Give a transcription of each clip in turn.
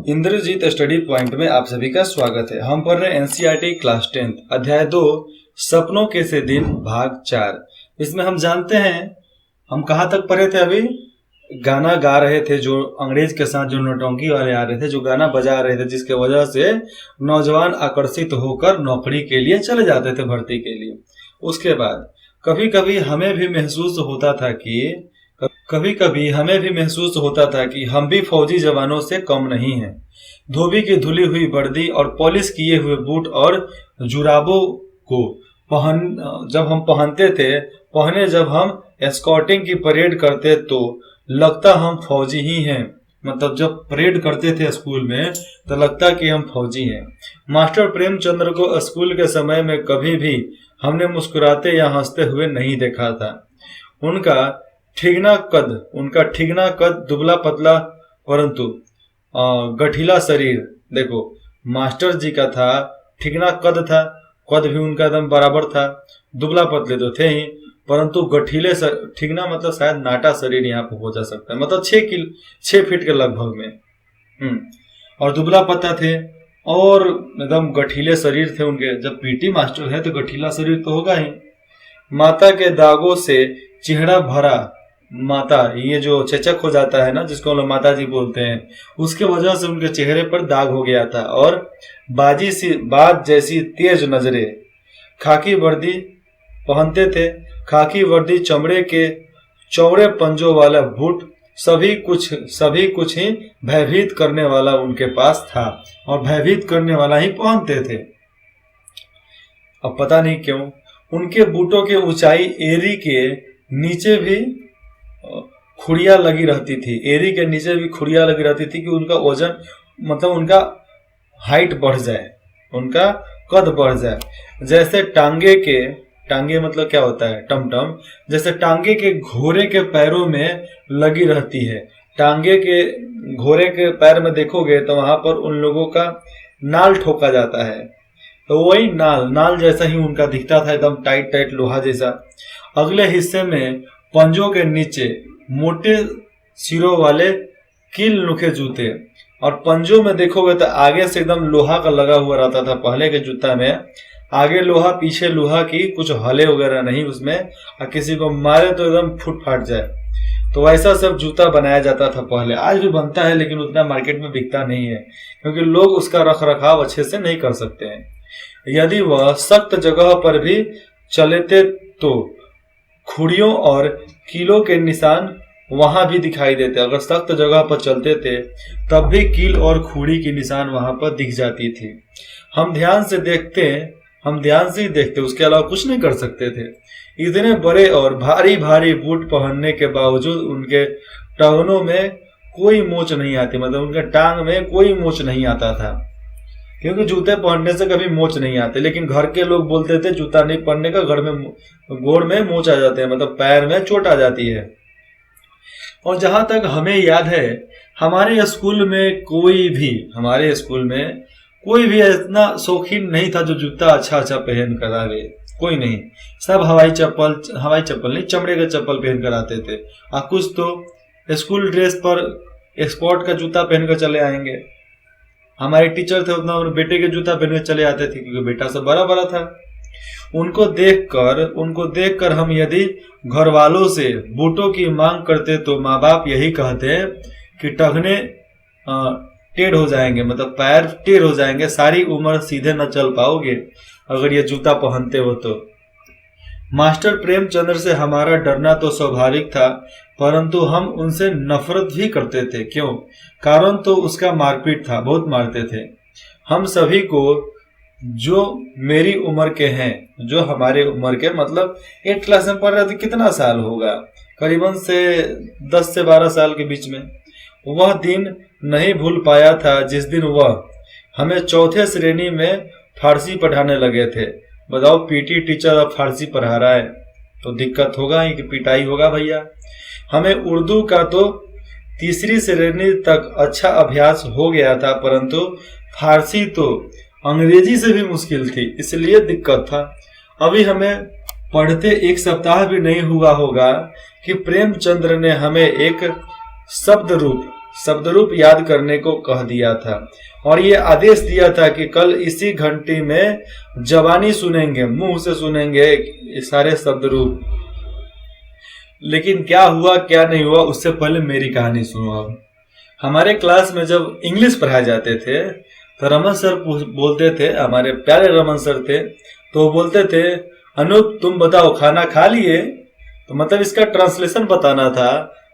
Indrajit study point में आप सभी का स्वागत है। हम पढ़ रहे हैं एनसीईआरटी क्लास 10 अध्याय 2 सपनों के से दिन भाग 4। इसमें हम जानते हैं हम कहाँ तक पढ़े थे। अभी गाना गा रहे थे, जो अंग्रेज के साथ जो नौटंकी वाले आ रहे थे, जो गाना बजा रहे थे, जिसके वजह से नौजवान आकर्षित होकर नौकरी के लिए चले जाते थे, भर्ती के लिए। उसके बाद कभी कभी हमें भी महसूस होता था कि हम भी फौजी जवानों से कम नहीं हैं। धोबी की धुली हुई वर्दी और पॉलिश किए हुए बूट और जुराबों को जब हम जब हम एस्कॉर्टिंग की परेड करते तो लगता हम फौजी ही हैं। मतलब जब परेड करते थे स्कूल में तो लगता कि हम फौजी हैं। मास्टर प्रेमचंद्र को स्कूल के समय में कभी भी हमने मुस्कुराते या हंसते हुए नहीं देखा था। उनका ठिगना कद दुबला पतला परंतु गठीला शरीर। देखो, मास्टर जी का था ठिगना कद था, कद भी उनका एकदम बराबर था। दुबला पतले तो थे ही, परंतु गठीले ठिगना मतलब शायद नाटा शरीर यहाँ पे हो जा सकता है, मतलब 6 फीट के लगभग में। और दुबला पतला थे और एकदम गठीले शरीर थे उनके। जब पीटी मास्टर है तो गठीला शरीर तो होगा ही। माता के दागों से चेहरा भरा, माता ये जो चेचक हो जाता है ना, जिसको हम लोग माता जी बोलते हैं, उसके वजह से उनके चेहरे पर दाग हो गया था। और बाज जैसी तेज नजरें। खाकी वर्दी पहनते थे, खाकी वर्दी, चमड़े के चौड़े पंजों वाला बूट, सभी कुछ ही भयभीत करने वाला उनके पास था और भयभीत करने वाला ही पहनते थे। अब पता नहीं क्यों उनके बूटों की ऊंचाई एरी के नीचे भी खुड़िया लगी रहती थी कि उनका वजन, मतलब उनका हाइट बढ़ जाए, उनका कद बढ़ जाए। जैसे टांगे मतलब क्या होता है, टमटम, जैसे टांगे के घोड़े के पैरों में लगी रहती है। टांगे के घोड़े के पैर में देखोगे तो वहां पर उन लोगों का नाल ठोका जाता है, तो वही नाल जैसा ही उनका दिखता था, एकदम टाइट लोहा जैसा। अगले हिस्से में पंजों के नीचे मोटे सिरों वाले कील नुखे जूते, और पंजों में देखोगे तो आगे से एकदम लोहा का लगा हुआ रहता था। पहले के जूता में आगे लोहा, पीछे लोहा की कुछ हले वगैरह नहीं उसमें, और किसी को मारे तो एकदम फूट फाट जाए। तो वैसा सब जूता बनाया जाता था पहले। आज भी बनता है लेकिन उतना मार्केट में बिकता नहीं है, क्योंकि लोग उसका रख रखाव अच्छे से नहीं कर सकते हैं। यदि वह सख्त जगह पर भी चलते तो खुड़ियों और कीलों के निशान वहां भी दिखाई देते। अगर सख्त जगह पर चलते थे तब भी कील और खुड़ी की निशान वहां पर दिख जाती थी। हम ध्यान से ही देखते, उसके अलावा कुछ नहीं कर सकते थे। इतने बड़े और भारी भारी बूट पहनने के बावजूद उनके टखनों में कोई मोच नहीं आती, मतलब उनके टांग में कोई मोच नहीं आता था, क्योंकि जूते पहनने से कभी मोच नहीं आते। लेकिन घर के लोग बोलते थे जूता नहीं पहनने का घर में गोड़ में मोच आ जाते हैं, मतलब पैर में चोट आ जाती है। और जहां तक हमें याद है, हमारे स्कूल में कोई भी इतना शौकीन नहीं था जो जूता अच्छा पहन कर आवे। कोई नहीं, सब हवाई चप्पल नहीं, चमड़े का चप्पल पहन कर आते थे। और कुछ तो स्कूल ड्रेस पर स्पोर्ट का जूता पहन कर चले आएंगे। हमारे टीचर थे उतना बेटे के जूता पहन कर चले आते थे, क्योंकि बेटा सब बड़ा था। उनको देखकर हम यदि घर वालों से बूटों की मांग करते तो माँ बाप यही कहते कि टखने टेढ़ हो जाएंगे, मतलब पैर टेढ़ हो जाएंगे, सारी उम्र सीधे न चल पाओगे अगर ये जूता पहनते हो तो। मास्टर प्रेमचंद्र से हमारा डरना तो स्वाभाविक था, परंतु हम उनसे नफरत भी करते थे। क्यों? कारण तो उसका मारपीट था, बहुत मारते थे हम सभी को, जो मेरी उम्र के हैं, जो हमारे उम्र के, मतलब 8 क्लास में पढ़ रहे थे। कितना साल होगा, करीबन से 10 से 12 साल के बीच में। वह दिन नहीं भूल पाया था जिस दिन वह हमें चौथे श्रेणी में फारसी पढ़ाने लगे थे। बताओ, पीटी टीचर अब फारसी पढ़ा रहा है तो दिक्कत होगा ही कि पिटाई होगा भैया। हमें उर्दू का तो 3री श्रेणी तक अच्छा अभ्यास हो गया था, परंतु फारसी तो अंग्रेजी से भी मुश्किल थी, इसलिए दिक्कत था। अभी हमें पढ़ते 1 सप्ताह भी नहीं हुआ होगा कि प्रेमचंद्र ने हमें एक शब्द रूप शब्दरूप याद करने को कह दिया था और ये आदेश दिया था कि कल इसी घंटी में जबानी सुनेंगे, मुंह से सुनेंगे ये सारे शब्दरूप। लेकिन क्या हुआ क्या नहीं हुआ उससे पहले मेरी कहानी सुनो। अब हमारे क्लास में जब इंग्लिश पढ़ाए जाते थे तो रमन सर बोलते थे, हमारे प्यारे रमन सर थे, तो वो बोलते थे अनूप तुम बताओ खाना खा लिए, तो मतलब इसका ट्रांसलेशन बताना था।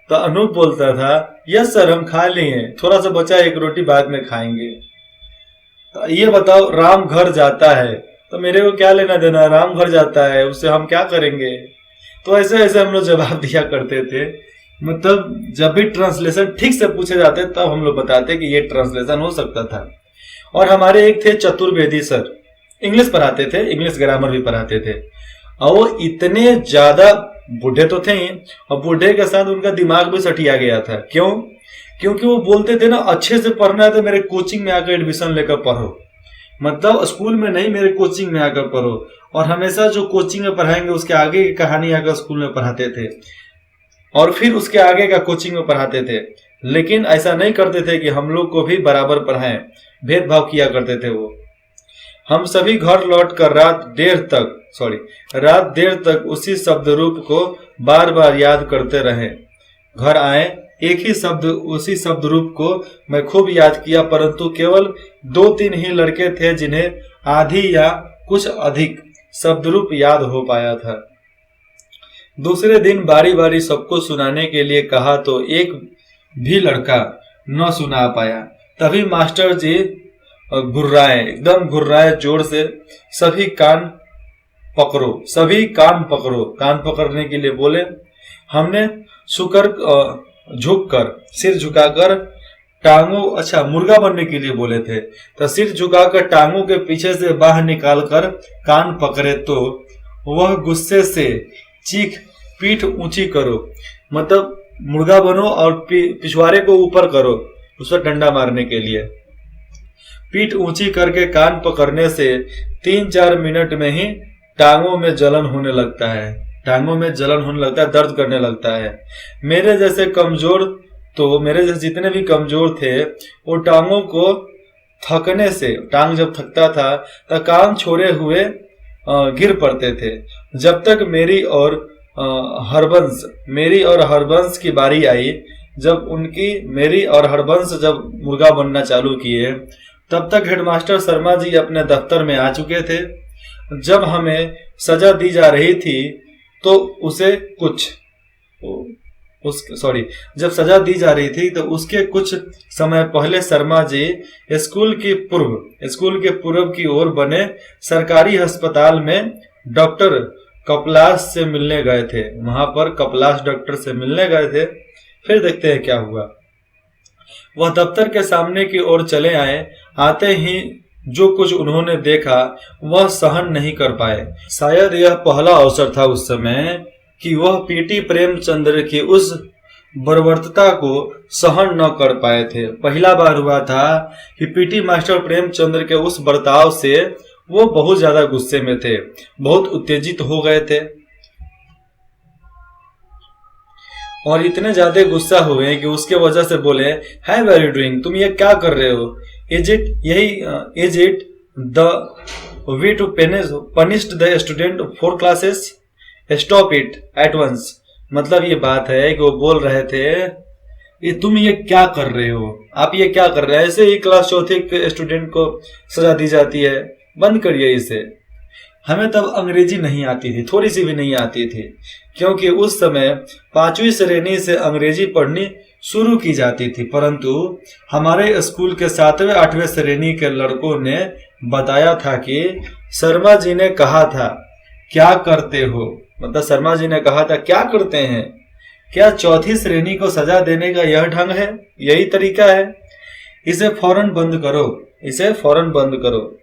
तो अनूप बोलता था यस सर हम खा लिए, थोड़ा सा बचा एक रोटी बाद में खाएंगे। तो ये बताओ राम घर जाता है, तो मेरे को क्या लेना देना, राम घर जाता है उससे हम क्या करेंगे। तो ऐसे ऐसे हम लोग जवाब दिया करते थे। मतलब जब भी ट्रांसलेशन ठीक से पूछे जाते तब हम लोग बताते कि ये ट्रांसलेशन हो सकता था। और हमारे एक थे चतुर्वेदी सर, इंग्लिश पढ़ाते थे, इंग्लिश ग्रामर भी पढ़ाते थे। और वो इतने ज्यादा बूढ़े तो थे ही, और बूढ़े के साथ उनका दिमाग भी सटिया गया था। क्यों? क्योंकि वो बोलते थे ना अच्छे से पढ़ना है तो मेरे कोचिंग में आकर एडमिशन लेकर पढ़ो, मतलब स्कूल में नहीं मेरे कोचिंग में आकर पढ़ो। और हमेशा जो कोचिंग में पढ़ाएंगे उसके आगे की कहानी आकर स्कूल में पढ़ाते थे और फिर उसके आगे का कोचिंग में पढ़ाते थे। लेकिन ऐसा नहीं करते थे कि हम लोग को भी बराबर पढ़ाएं, भेदभाव किया करते थे वो। हम सभी घर लौटकर रात देर तक उसी शब्द रूप को बार बार याद करते रहे। घर आए, एक ही शब्द उसी शब्द रूप को मैं खूब याद किया, परंतु केवल 2-3 ही लड़के थे जिन्हें आधी या कुछ अधिक शब्द रूप याद हो पाया था। दूसरे दिन बारी बारी सबको सुनाने के लिए कहा तो एक भी लड़का न सुना पाया। तभी मास्टर जी घुर्राए, एकदम घुर्राए जोर से, सभी कान पकड़ो। कान पकड़ने के लिए बोले। हमने झुककर सिर झुकाकर मुर्गा बनने के लिए बोले थे, तो सिर झुकाकर टांगों के पीछे से बाहर निकालकर कान पकड़े तो वह गुस्से से चीख पीठ ऊंची करो, मतलब मुर्गा बनो और पिछवाड़े को ऊपर करो उस पर डंडा मारने के लिए। पीठ ऊंची करके कान पकड़ने से 3-4 मिनट में ही टांगों में जलन होने लगता है, दर्द करने लगता है। मेरे जैसे जितने भी कमजोर थे वो टांगों को थकने से, टांग जब थकता था तो काम छोड़े हुए गिर पड़ते थे। जब तक मेरी और हरबंस की बारी आई, जब मुर्गा बनना चालू किए, तब तक हेडमास्टर शर्मा जी अपने दफ्तर में आ चुके थे। जब हमें सजा दी जा रही थी तो उसके कुछ समय पहले शर्मा जी स्कूल के पूर्व की ओर बने सरकारी अस्पताल में डॉक्टर कपलास से मिलने गए थे। वहां पर कपलास डॉक्टर से मिलने गए थे। फिर देखते हैं क्या हुआ। वह दफ्तर के सामने की ओर चले आए। आते ही जो कुछ उन्होंने देखा वह सहन नहीं कर पाए। शायद यह पहला अवसर था उस समय कि वह पीटी प्रेमचंद्र की उस बर्बरता को सहन न कर पाए थे। पहला बार हुआ था कि पीटी मास्टर प्रेमचंद्र के उस बर्ताव से वो बहुत ज्यादा गुस्से में थे, बहुत उत्तेजित हो गए थे और इतने ज्यादा गुस्सा हुए कि उसके वजह से बोले, हाउ आर यू डूइंग, तुम ये क्या कर रहे हो? Is it the way to punish the student 4 classes? Stop it at once. मतलब ये बात है कि वो बोल रहे थे ये तुम ये क्या कर रहे हो, आप ये क्या कर रहे हैं? ऐसे ही क्लास 4 के स्टूडेंट को सजा दी जाती है, बंद करिए इसे। हमें तब अंग्रेजी नहीं आती थी, थोड़ी सी भी नहीं आती थी, क्योंकि उस समय 5वीं श्रेणी से अंग्रेजी पढ़नी शुरू की जाती थी। परंतु हमारे स्कूल के 7वें 8वें श्रेणी के लड़कों ने बताया था कि शर्मा जी ने कहा था क्या करते हो, मतलब शर्मा जी ने कहा था क्या करते हैं? क्या 4थी श्रेणी को सजा देने का यह ढंग है, यही तरीका है? इसे फौरन बंद करो।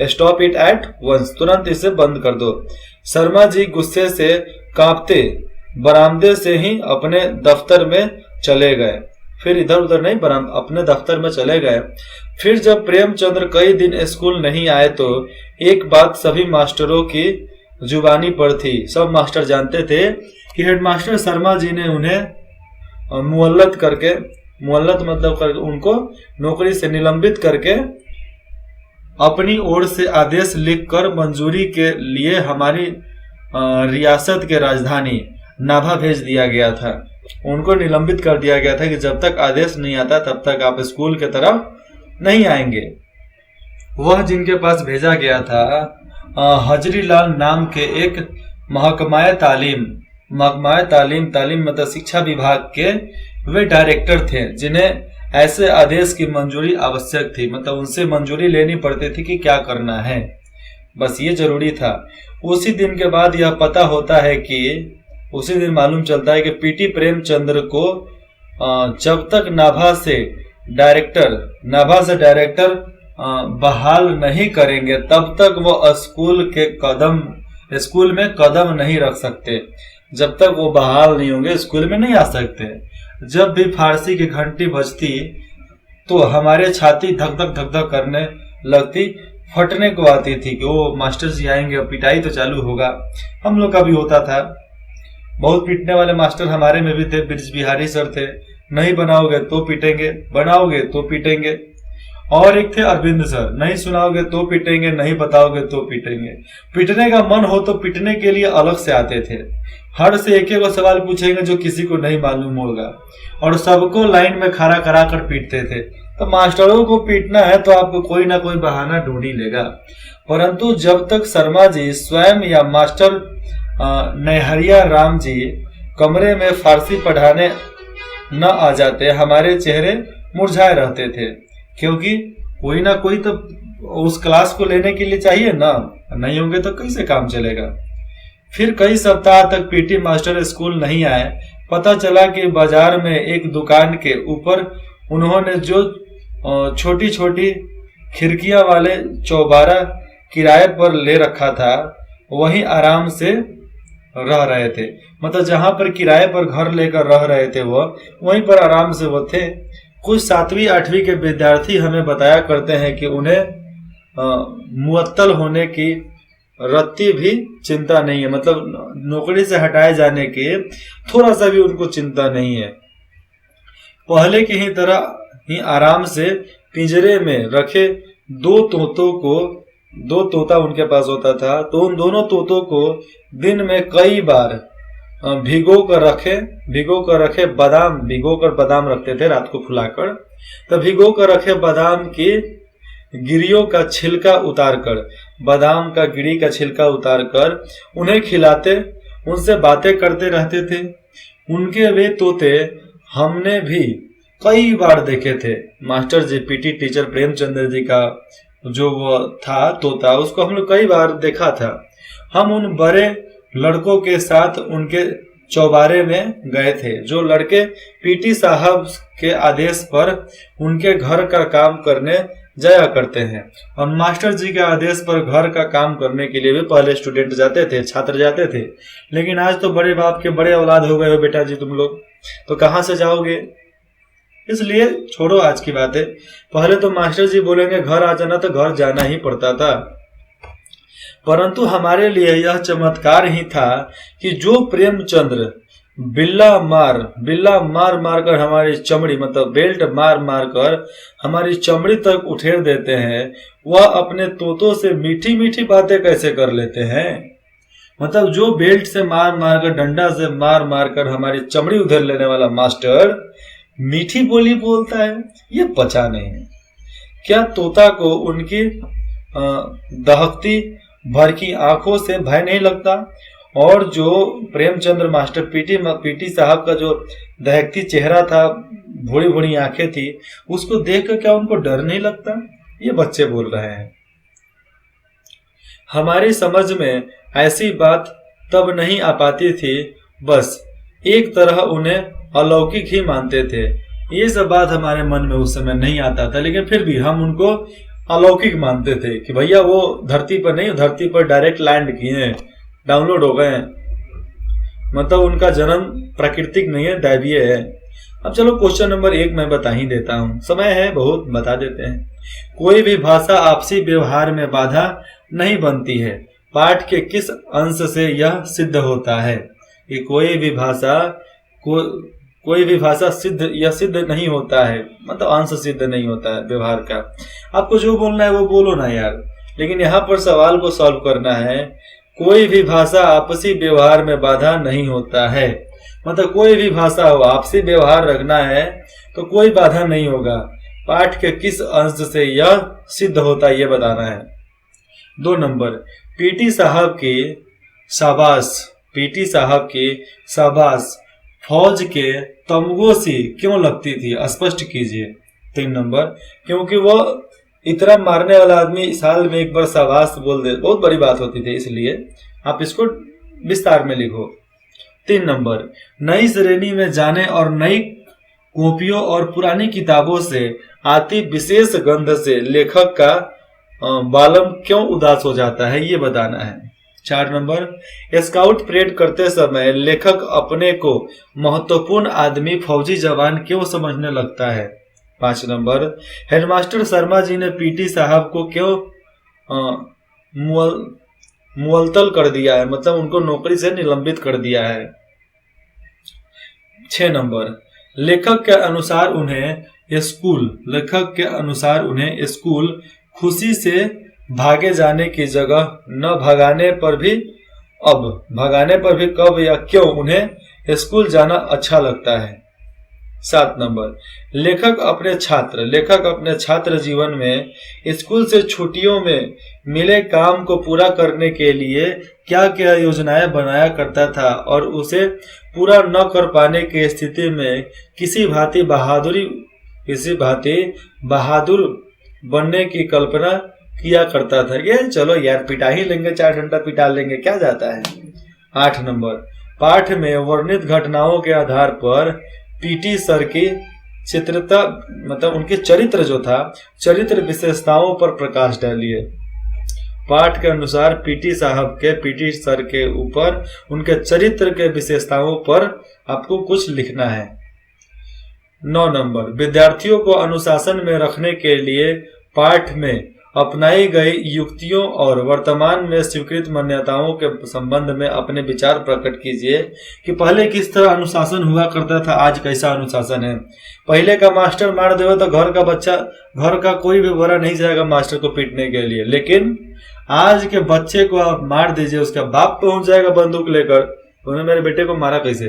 स्टॉप इट एट वंस, तुरंत इसे बंद कर दो। शर्मा जी गुस्से से कांपते बरामदे से ही अपने दफ्तर में चले गए। फिर इधर उधर नहीं, अपने दफ्तर में चले गए। फिर जब प्रेमचंद्र कई दिन स्कूल नहीं आए तो एक बात सभी मास्टरों की जुबानी पर थी। सब मास्टर जानते थे कि हेडमास्टर शर्मा जी ने उन्हें मुअल्लत करके मुअल्लत मतलब कर उनको नौकरी से निलंबित करके अपनी ओर से आदेश लिखकर मंजूरी के लिए हमारी रियासत के राजधानी नाभा भेज दिया गया था। उनको निलंबित कर दिया गया था कि जब तक आदेश नहीं आता तब तक आप स्कूल की तरफ नहीं आएंगे। वह जिनके पास भेजा गया था हजरी लाल नाम के एक महकमाए तालीम मतलब शिक्षा विभाग के वे डायरेक्टर थे, जिन्हें ऐसे आदेश की मंजूरी आवश्यक थी। मतलब उनसे मंजूरी लेनी पड़ती थी कि क्या करना है, बस ये जरूरी था। उसी दिन के बाद यह पता होता है कि उसी दिन मालूम चलता है कि पीटी प्रेमचंद्र को जब तक नाभा से डायरेक्टर बहाल नहीं करेंगे तब तक वो स्कूल में कदम नहीं रख सकते। जब तक वो बहाल नहीं होंगे स्कूल में नहीं आ सकते। जब भी फारसी की घंटी बजती तो हमारे छाती धक धक करने लगती, फटने को आती थी कि वो मास्टर जी आएंगे, पिटाई तो चालू होगा। हम लोग का भी होता था, बहुत पीटने वाले मास्टर हमारे में भी थे। ब्रिज बिहारी सर थे, नहीं बनाओगे तो पीटेंगे, बनाओगे तो पीटेंगे। और एक थे अरविंद सर, नहीं सुनाओगे तो पीटेंगे, नहीं बताओगे तो पीटेंगे। पीटने का मन हो तो पीटने के लिए अलग से आते थे। हर से एक एक सवाल पूछेंगे जो किसी को नहीं मालूम होगा, और सबको लाइन में खड़ा करा कर पीटते थे। तो मास्टरों को पीटना है तो आपको कोई ना कोई बहाना ढूंढ ही लेगा। परंतु जब तक शर्मा जी स्वयं या मास्टर नैहरिया राम जी कमरे में फारसी पढ़ाने न आ जाते, हमारे चेहरे मुरझाए रहते थे, क्योंकि कोई ना कोई तो उस क्लास को लेने के लिए चाहिए ना, नहीं होंगे तो कैसे काम चलेगा। फिर कई सप्ताह तक पीटी मास्टर स्कूल नहीं आए। पता चला कि बाजार में एक दुकान के ऊपर उन्होंने जो छोटी छोटी खिड़कियां वाले चौबारा किराए पर ले रखा था वहीं आराम से रह रहे थे। मतलब जहां पर किराए पर घर लेकर रह रहे थे वहीं पर आराम से वो थे। कुछ 7वीं 8वीं के विद्यार्थी हमें बताया करते हैं कि उन्हें मुअत्तल होने की रत्ती भी चिंता नहीं है। मतलब नौकरी से हटाए जाने की थोड़ा सा भी उनको चिंता नहीं है। पहले की ही तरह ही आराम से पिंजरे में रखे दो तोता उनके पास होता था, तो उन दोनों तोतों को दिन में कई बार भिगो कर रखे बादाम रखते थे रात को फुलाकर। तो भिगो कर रखे बादाम की गिरियों का छिलका उतारकर, बादाम का गिरी का छिलका उतारकर उन्हें खिलाते, उनसे बातें करते रहते थे। उनके वे तोते हमने भी कई बार देखे थे। मास्टर जी पीटी टीचर प्रेमचंद्र जी का जो वो था तोता, उसको हम लोग कई बार देखा था। हम उन बड़े लड़कों के साथ उनके चौबारे में गए थे। जो लड़के पीटी साहब के आदेश पर उनके घर का काम करने जाया करते हैं, और मास्टर जी के आदेश पर घर का काम करने के लिए भी पहले स्टूडेंट जाते थे, छात्र जाते थे। लेकिन आज तो बड़े बाप के बड़े औलाद हो गए हो बेटा जी तुम लोग, तो कहाँ से जाओगे। इसलिए छोड़ो आज की बातें। पहले तो मास्टर जी बोलेंगे घर आ जाना, तो घर जाना ही पड़ता था। परंतु हमारे लिए यह चमत्कार ही था कि जो प्रेमचंद्र बिल्ला मार कर हमारी चमड़ी, मतलब बेल्ट मार कर हमारी चमड़ी तक उठेर देते हैं, वह अपने तोतों से मीठी मीठी बातें कैसे कर लेते हैं। मतलब जो बेल्ट से मार कर, डंडा से मार कर हमारी चमड़ी उधेर लेने वाला मास्टर मीठी बोली बोलता है, ये पचा नहीं है। क्या तोता को उनकी दहकती भर की आंखों से भय नहीं लगता? और जो प्रेमचंद्र मास्टर पीटी साहब का जो दहकती चेहरा था, भोड़ी भोड़ी आंखें थी, उसको देखकर क्या उनको डर नहीं लगता? ये बच्चे बोल रहे हैं। हमारी समझ में ऐसी बात तब नहीं आ पाती थी, बस एक तरह उन्हें अलौकिक ही मानते थे। ये सब बात हमारे मन में उस समय नहीं आता था, लेकिन फिर भी हम उनको अलौकिक मानते थे कि भैया वो धरती पर नहीं, धरती पर डायरेक्ट लैंड किए हैं, डाउनलोड हो गए हैं। मतलब उनका जन्म प्राकृतिक नहीं है, दैवीय है। अब चलो क्वेश्चन नंबर 1 मैं बता ही देता हूं, समय है बहुत, बता देते हैं। कोई भी भाषा आपसी व्यवहार में बाधा नहीं बनती है। पाठ के किस अंश से यह सिद्ध होता है कि कोई भी भाषा कोई भी भाषा सिद्ध या सिद्ध नहीं होता है, मतलब अंश सिद्ध नहीं होता है व्यवहार का। आपको जो बोलना है वो बोलो ना यार, लेकिन यहाँ पर सवाल को सॉल्व करना है। कोई भी भाषा आपसी व्यवहार में बाधा नहीं होता है, मतलब कोई भी भाषा हो आपसी व्यवहार रखना है तो कोई बाधा नहीं होगा। पाठ के किस अंश से यह सिद्ध होता है ये बताना है। 2 नंबर, पीटी साहब की शाबाश, पीटी साहब की शाबाश फौज के तमगों सी क्यों लगती थी, स्पष्ट कीजिए। 3 नंबर, क्योंकि वो इतना मारने वाला आदमी साल में एक बार शाबाश बोल दे बहुत बड़ी बात होती थी, इसलिए आप इसको विस्तार में लिखो। 3 नंबर, नई श्रेणी में जाने और नई कॉपियों और पुरानी किताबों से आती विशेष गंध से लेखक का बालम क्यों उदास हो जाता है ये बताना है। 4 नंबर, स्काउट परेड करते समय लेखक अपने को महत्वपूर्ण आदमी फौजी जवान क्यों समझने लगता है। 5 नंबर, हेडमास्टर शर्मा जी ने पीटी साहब को क्यों मुअत्तल कर दिया है, मतलब उनको नौकरी से निलंबित कर दिया है। 6 नंबर, लेखक के अनुसार उन्हें स्कूल खुशी से भागे जाने की जगह न भगाने पर भी कब या क्यों उन्हें स्कूल जाना अच्छा लगता है। 7 नंबर, लेखक अपने छात्र जीवन में स्कूल से छुट्टियों में मिले काम को पूरा करने के लिए क्या क्या योजनाएं बनाया करता था और उसे पूरा न कर पाने की स्थिति में किसी भांति बहादुर बनने की कल्पना किया करता था। ये चलो यार पिटा ही लेंगे, 4 घंटा पिटा लेंगे, क्या जाता है। 8 नंबर, पाठ में वर्णित घटनाओं के आधार पर पीटी सर की चित्रता, मतलब उनके चरित्र विशेषताओं पर प्रकाश डालिए। पाठ के अनुसार पीटी सर के ऊपर उनके चरित्र के विशेषताओं पर आपको कुछ लिखना है। 9 नंबर, विद्यार्थियों को अनुशासन में रखने के लिए पाठ में अपनाई गई युक्तियों और वर्तमान में स्वीकृत मान्यताओं के संबंध में अपने विचार प्रकट कीजिए कि पहले किस तरह अनुशासन हुआ करता था, आज कैसा अनुशासन है। पहले का मास्टर मार देगा तो घर का कोई भी बड़ा नहीं जाएगा मास्टर को पीटने के लिए, लेकिन आज के बच्चे को आप मार दीजिए, उसका बाप पहुंच जाएगा बंदूक लेकर, तुमने मेरे बेटे को मारा कैसे,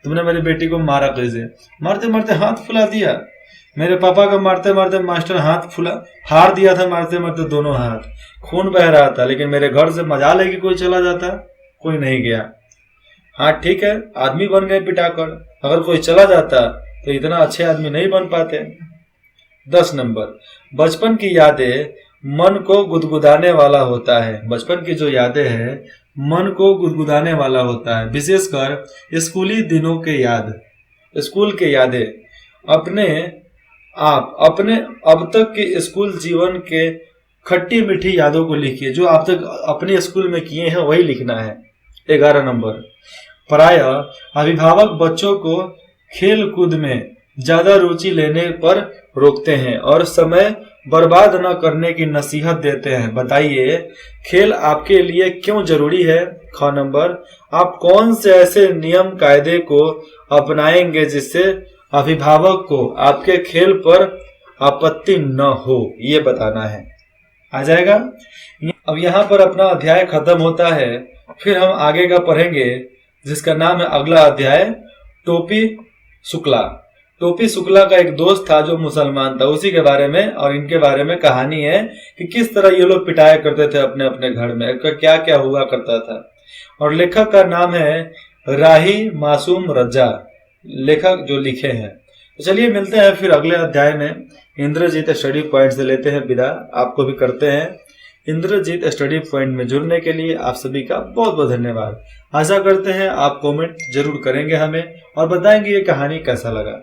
तुमने मेरी बेटी को मारा कैसे, मारते मारते हाथ फुला दिया। मेरे पापा को मारते मारते मास्टर हार दिया था, मारते मारते दोनों हाथ, खून बह रहा था, लेकिन मेरे घर से मजाल है कि कोई चला जाता, कोई नहीं गया। हाँ ठीक है, आदमी बन गए पिटाकर, अगर कोई चला जाता तो इतना अच्छे आदमी नहीं बन पाते। 10 नंबर, बचपन की यादें मन को गुदगुदाने वाला होता है। बचपन की जो यादें हैं मन को गुदगुदाने वाला होता है, विशेषकर स्कूली दिनों के स्कूल के यादें अपने अब तक के स्कूल जीवन के खट्टी मीठी यादों को लिखिए, जो आप तक अपने स्कूल में किए हैं वही लिखना है। 11 नंबर, प्रायः अभिभावक बच्चों को खेल कूद में ज्यादा रुचि लेने पर रोकते हैं और समय बर्बाद न करने की नसीहत देते हैं। बताइए खेल आपके लिए क्यों जरूरी है। ख नंबर, आप कौन से ऐसे नियम कायदे को अपनाएंगे जिससे अभिभावक को आपके खेल पर आपत्ति न हो, ये बताना है। आ जाएगा। अब यहाँ पर अपना अध्याय खत्म होता है, फिर हम आगे का पढ़ेंगे जिसका नाम है अगला अध्याय टोपी शुक्ला। टोपी शुक्ला का एक दोस्त था जो मुसलमान था, उसी के बारे में और इनके बारे में कहानी है कि किस तरह ये लोग पिटाया करते थे अपने अपने घर में, क्या क्या हुआ करता था। और लेखक का नाम है राही मासूम रजा, लेखक जो लिखे हैं। तो चलिए मिलते हैं फिर अगले अध्याय में। इंद्रजीत स्टडी पॉइंट से लेते हैं विदा, आपको भी करते हैं। इंद्रजीत स्टडी पॉइंट में जुड़ने के लिए आप सभी का बहुत बहुत धन्यवाद। आशा करते हैं आप कमेंट जरूर करेंगे हमें और बताएंगे ये कहानी कैसा लगा।